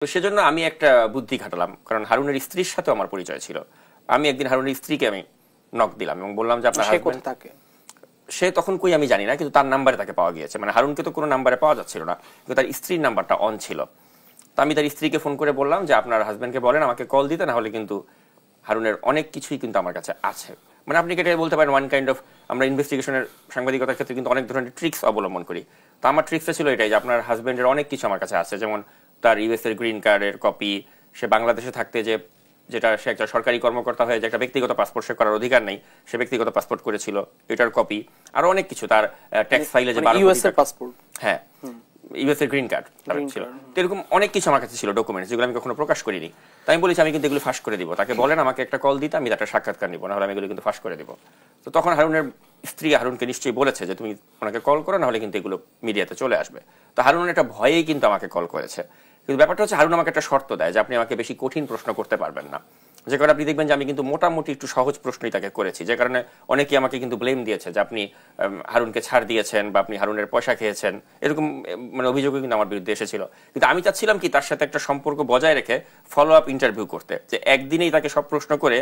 তো সেজন্য আমি একটা বুদ্ধি খাটালাম, কারণ হারুনের স্ত্রীর সাথে আমার পরিচয় ছিল। আমি একদিন হারুনের স্ত্রীকে আমি নক দিলাম এবং বললাম যে আপনার হাজবেন্ড থাকে, সে তখন কই আমি জানি না, কিন্তু তার নাম্বারে তাকে পাওয়া গিয়েছে। মানে হারুনকে তো কোনো নাম্বারে পাওয়া যাচ্ছিল না, কিন্তু তার স্ত্রীর নাম্বারটা অন ছিল। তো আমি তার স্ত্রীকে ফোন করে বললাম যে আপনার হাজবেন্ডকে বলেন আমাকে কল দিতে, না হলে কিন্তু হারুনের অনেক কিছুই কিন্তু আমার কাছে আছে। মানে আপনি কেটে বলতে পারেন ওয়ান কাইন্ড অফ, আমরা ইনভেস্টিগেশনের সাংবাদিকতার ক্ষেত্রে কিন্তু অনেক ধরনের ট্রিক্স অবলম্বন করি। তো আমার ট্রিক্সটা ছিল এটাই যে আপনার হাজবেন্ডের অনেক কিছু আমার কাছে আছে, যেমন তার ইউএস এর গ্রিন কার্ডের কপি, সে বাংলাদেশে থাকতে যেটা সে একটা সরকারি কর্মকর্তা হয়ে যে একটা ব্যক্তিগত পাসপোর্ট সে করার অধিকার নেই, সে ব্যক্তিগত পাসপোর্ট করেছিল, এটার কপি, আরো অনেক কিছু, তার ট্যাক্স ফাইলে যে 12 ইউএস এর পাসপোর্ট, হ্যাঁ ইউএস এর গ্রিন কার্ড ছিল। তো এরকম অনেক কিছু আমার কাছে ছিল, ডকুমেন্টস, যেগুলো আমি কখনো প্রকাশ করিনি। তাই আমি বলেছি আমি কিন্তু এগুলো ফাঁস করে দিব, তাকে বলেন আমাকে একটা কল দিতে, আমি একটা সাক্ষাৎকার নিব, নাহলে আমি এগুলো কিন্তু ফাঁস করে দিব। তো তখন হারুনের স্ত্রী হারুনকে নিশ্চয়ই বলেছে যে তুমি ওনাকে কল করো, নাহলে কিন্তু এগুলো মিডিয়াতে চলে আসবে। তো হারুন একটা ভয়েই কিন্তু আমাকে কল করেছে। কিন্তু ব্যাপারটা হচ্ছে হারুন আমাকে একটা শর্ত দেয় যে আপনি আমাকে বেশি কঠিন প্রশ্ন করতে পারবেন না। যে কারণে আপনি দেখবেন যে আমি কিন্তু মোটামুটি একটু সহজ প্রশ্নই তাকে করেছি, যে কারণে অনেকেই আমাকে কিন্তু ব্লেম দিয়েছে যে আপনি হারুনকে ছাড় দিয়েছেন বা আপনি হারুনের পয়সা খেয়েছেন, এরকম মানে অভিযোগও কিন্তু আমার বিরুদ্ধে এসেছিল। কিন্তু আমি চাচ্ছিলাম কি তার সাথে একটা সম্পর্ক বজায় রেখে ফলো আপ ইন্টারভিউ করতে, যে একদিনেই তাকে সব প্রশ্ন করে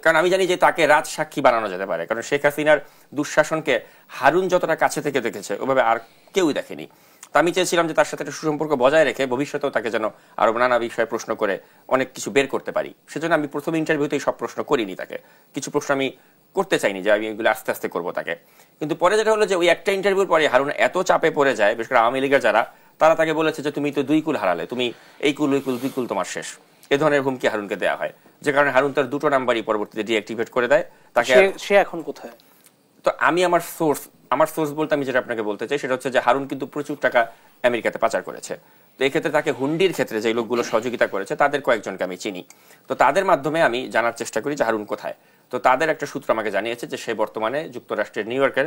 কারণ আমি জানি যে তাকে রাজ সাক্ষী বানানো যেতে পারে, কারণ শেখ হাসিনার দুঃশাসনকে হারুন যতটা কাছে থেকে দেখেছে ওভাবে আর কেউই দেখেনি। তা আমি চেয়েছিলাম যে তার সাথে একটা সুসম্পর্ক বজায় রেখে ভবিষ্যতেও তাকে যেন আরো নানা বিষয়ে প্রশ্ন করে অনেক কিছু বের করতে পারি। সেজন্য আমি প্রথম ইন্টারভিউতেই সব প্রশ্ন করিনি তাকে, কিছু প্রশ্ন আমি করতে চাইনি যে আমি এগুলো আস্তে আস্তে করবো তাকে। কিন্তু পরে যেটা হলো যে ওই একটা ইন্টারভিউর পরে হারুন এত চাপে পড়ে যায়, বিশেষ করে আওয়ামী লীগের যারা, তারা তাকে বলেছে যে তুমি তো 2 কুল হারালে, তুমি এই কুল ওই কুল 2 কুল তোমার শেষ, এ ধরনের হুমকি হারুনকে দেওয়া হয়। যে কারণে হারুন তার 2টো নাম্বারই পরবর্তীতে ডিঅ্যাক্টিভেট করে দেয় তাকে। সে এখন কোথায়? তো আমি আমার সোর্স বলতে আমি যেটা আপনাকে বলতে চাই সেটা হচ্ছে যে হারুন কিন্তু প্রচুর টাকা আমেরিকাতে পাচার করেছে। তো এই ক্ষেত্রে তাকে হুন্ডির ক্ষেত্রে যে লোকগুলো সহযোগিতা করেছে তাদের কয়েকজনকে আমি চিনি। তো তাদের মাধ্যমে আমি জানার চেষ্টা করি যে হারুন কোথায়। তো তাদের একটা সূত্র আমাকে জানিয়েছে যে সে বর্তমানে যুক্তরাষ্ট্রের নিউ ইয়র্কের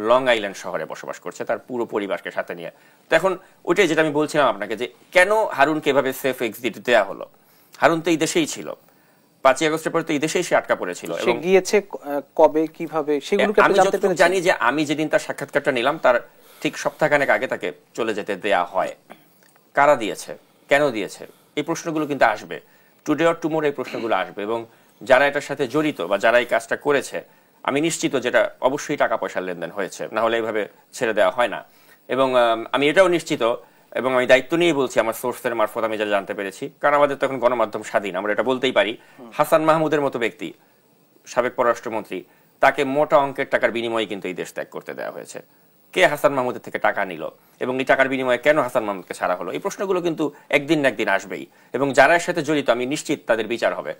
লং আইল্যান্ড শহরে বসবাস করছে তার পুরো পরিবারকে সাথে নিয়ে। তো এখন ওইটাই যেটা আমি বলছিলাম আপনাকে, যে কেন হারুনকে এভাবে সেফ এক্সিট দেওয়া হলো। হারুন তো এই দেশেই ছিল, 5ই আগস্টের পরে তো এই দেশেই সে আটকা পড়েছিল। সে গিয়েছে কবে, কিভাবে, সেগুলো আমি যতটুকু জানি যে আমি যেদিন তার সাক্ষাৎকারটা নিলাম তার ঠিক সপ্তাহখানেক আগে তাকে চলে যেতে দেয়া হয়। কারা দিয়েছে, কেন দিয়েছে, এই প্রশ্নগুলো কিন্তু আসবে, টুডে অর টুমোর এই প্রশ্নগুলো আসবে। এবং যারা এটার সাথে জড়িত বা যারা এই কাজটা করেছে আমি নিশ্চিত যেটা অবশ্যই টাকা পয়সার লেনদেন হয়েছে, না হলে এইভাবে ছেড়ে দেওয়া হয় না। এবং আমি এটাও নিশ্চিত এবং আমি দায়িত্ব নিয়ে বলছি আমার সোর্সের মারফত আমি যেটা জানতে পেরেছি, কারণ আমাদের তো এখন গণমাধ্যম স্বাধীন, আমরা এটা বলতেই পারি, হাসান মাহমুদের মতো ব্যক্তি, সাবেক পররাষ্ট্রমন্ত্রী, তাকে মোটা অঙ্কের টাকার বিনিময়ে কিন্তু এই দেশ ত্যাগ করতে দেওয়া হয়েছে। কে হাসান মাহমুদের থেকে টাকা নিল এবং এই টাকার বিনিময়ে কেন হাসান মাহমুদকে ছাড়া হলো, এই প্রশ্নগুলো কিন্তু একদিন না একদিন আসবেই এবং যারা এর সাথে জড়িত আমি নিশ্চিত তাদের বিচার হবে।